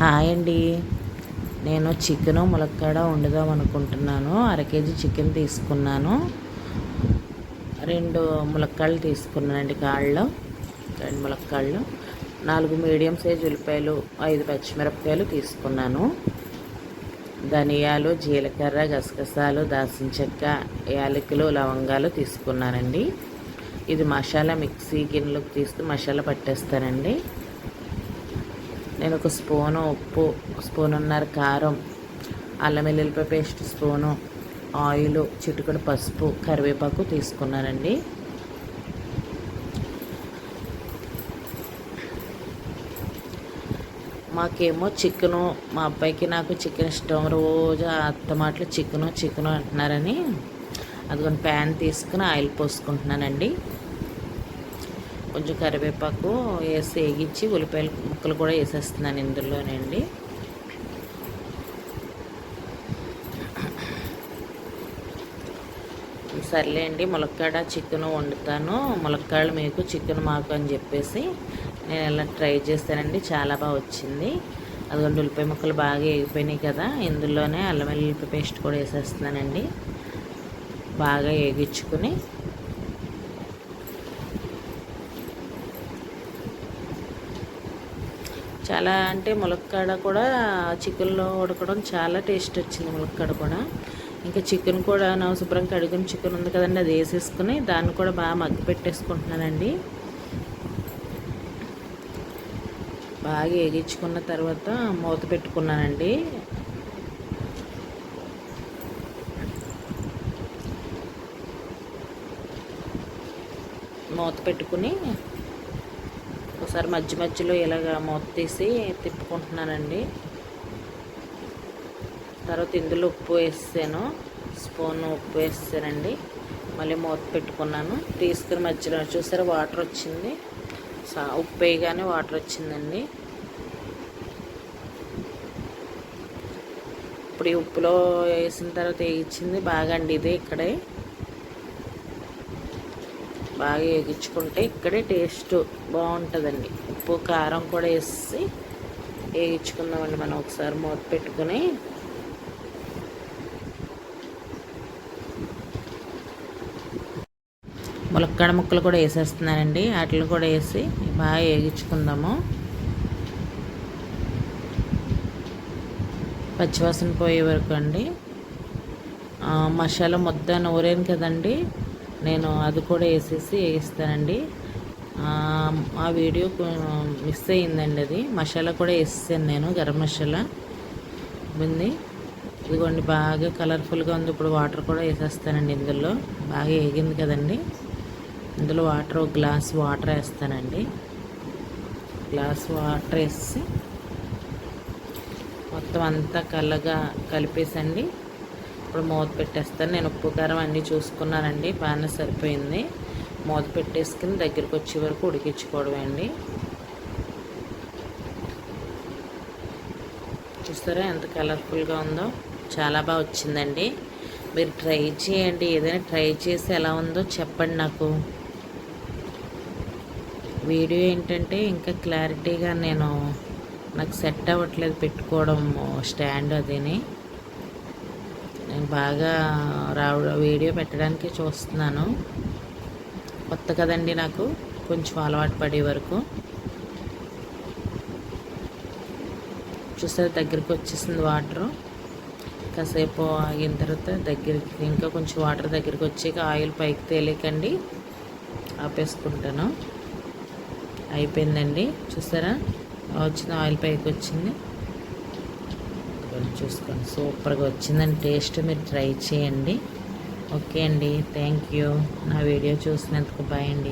Hi అండి. నేను chicken ములక్కాడ వండుదాం అనుకుంటున్నాను. అరకేజీ చికెన్ తీసుకున్నాను, 2 ములక్కాడలు తీసుకున్నానండి. కాళ్ళు 2 ములక్కాడలు, 4 మీడియం సైజు ఉల్లిపాయలు, 5 పచ్చిమిరపకాయలు తీసుకున్నాను. ధనియాలు, జీలకర్ర, గసగసాలు, దాల్చిన చెక్క, యాలకులు, లవంగాలు తీసుకున్నానండి. ఇది మసాలా మిక్సీ గిన్నెలోకి తీసుకుని మసాలా పట్టేస్తానండి. నేను ఒక స్పూను ఉప్పు, స్పూనున్నర కారం, అల్లం వెల్లుల్లిపాయ పేస్ట్ స్పూను, ఆయిల్, చిటికెడు పసుపు, కరివేపాకు తీసుకున్నానండి. మాకేమో చికెను, మా అబ్బాయికి నాకు చికెన్ ఇష్టం. రోజు అత్తమాటలు చికెను అంటున్నారని అదిగొని ప్యాన్ తీసుకుని ఆయిల్ పోసుకుంటున్నానండి. కొంచెం కరివేపాకు వేసి వేగించి ఉల్లిపాయల ముక్కలు కూడా వేసేస్తున్నాను ఇందులోనండి. సర్లేండి, ములక్కాడ చికెన్ వండుతాను, ములక్కాడలు మీకు చికెన్ మాకు అని చెప్పేసి నేను ఇలా ట్రై చేస్తానండి. చాలా బాగా వచ్చింది. అదిగోండి ఉల్లిపాయ ముక్కలు బాగా వేగిపోయినాయి కదా, ఇందులోనే అల్లం వెల్లుల్లిపాయ పేస్ట్ కూడా వేసేస్తున్నానండి. బాగా వేగించుకుని చాలా అంటే ములక్కాడ కూడా చికెన్లో ఉడకడం చాలా టేస్ట్ వచ్చింది. ములక్కాడ కూడా ఇంకా చికెన్ కూడా నా శుభ్రం కడిగిన చికెన్ ఉంది కదండి, అది వేసేసుకుని దాన్ని కూడా బాగా మగ్గి పెట్టేసుకుంటున్నానండి. బాగా వేగించుకున్న తర్వాత మూత పెట్టుకున్నానండి. మూత పెట్టుకుని ఒకసారి మధ్య మధ్యలో ఇలాగ మూత తీసి తిప్పుకుంటున్నానండి. తర్వాత ఇందులో ఉప్పు వేసాను, స్పూన్ ఉప్పు వేసానండి. మళ్ళీ మూత పెట్టుకున్నాను. తీసుకుని మధ్యలో చూసారా వాటర్ వచ్చింది, ఉప్పు వేయగానే వాటర్ వచ్చిందండి. ఇప్పుడు ఈ ఉప్పులో వేసిన తర్వాత వేయించింది బాగా అండి. ఇదే ఇక్కడే బాగా వేగించుకుంటే ఇక్కడే టేస్ట్ బాగుంటుందండి. ఉప్పు కారం కూడా వేసి వేగించుకుందామండి. మనం ఒకసారి మూత పెట్టుకుని ములక్కాడ ముక్కలు కూడా వేసేస్తున్నానండి. వాటిని కూడా వేసి బాగా వేగించుకుందాము. పచ్చివాసన పోయే వరకు అండి. మసాలా ముద్ద నూరాను కదండి, నేను అది కూడా వేసేసి వేయిస్తానండి. ఆ వీడియో మిస్ అయ్యిందండి. అది మసాలా కూడా వేసేసాను నేను, గరం మసాలా ఉంది. ఇదిగోండి బాగా కలర్ఫుల్గా ఉంది. ఇప్పుడు వాటర్ కూడా వేసేస్తానండి. ఇందులో బాగా వేగింది కదండి, ఇందులో వాటర్ ఒక గ్లాస్ వాటర్ వేస్తానండి. గ్లాస్ వాటర్ వేసి మొత్తం అంతా కలిపేసండి. ఇప్పుడు మూత పెట్టేస్తాను. నేను ఉప్పు కారం అన్నీ చూసుకున్నానండి, బాగానే సరిపోయింది. మూత పెట్టేసుకుని దగ్గరికి వచ్చే వరకు ఉడికించుకోవడమే అండి. చూస్తారా ఎంత కలర్ఫుల్గా ఉందో, చాలా బాగా వచ్చిందండి. మీరు ట్రై చేయండి. ఏదైనా ట్రై చేసి ఎలా ఉందో చెప్పండి నాకు. వీడియో ఏంటంటే ఇంకా క్లారిటీగా నాకు సెట్ అవ్వట్లేదు పెట్టుకోవడం స్టాండ్. అదిని నేను బాగా వీడియో పెట్టడానికి చూస్తున్నాను. కొత్త కదండి నాకు, కొంచెం అలవాటు పడే వరకు. చూస్తే దగ్గరికి వచ్చేసింది వాటరు. కాసేపు ఆగిన తర్వాత దగ్గరికి ఇంకా కొంచెం వాటర్ దగ్గరికి వచ్చాక ఆయిల్ పైకి తేలేకండి ఆపేసుకుంటాను. అయిపోయిందండి. చూసారా వచ్చింది, ఆయిల్ పైకి వచ్చింది. చూసుకోండి, సూపర్గా వచ్చిందండి టేస్ట్. మీరు ట్రై చేయండి. ఓకే అండి, థ్యాంక్ యూ. నా వీడియో చూసినందుకు బాయ్ అండి.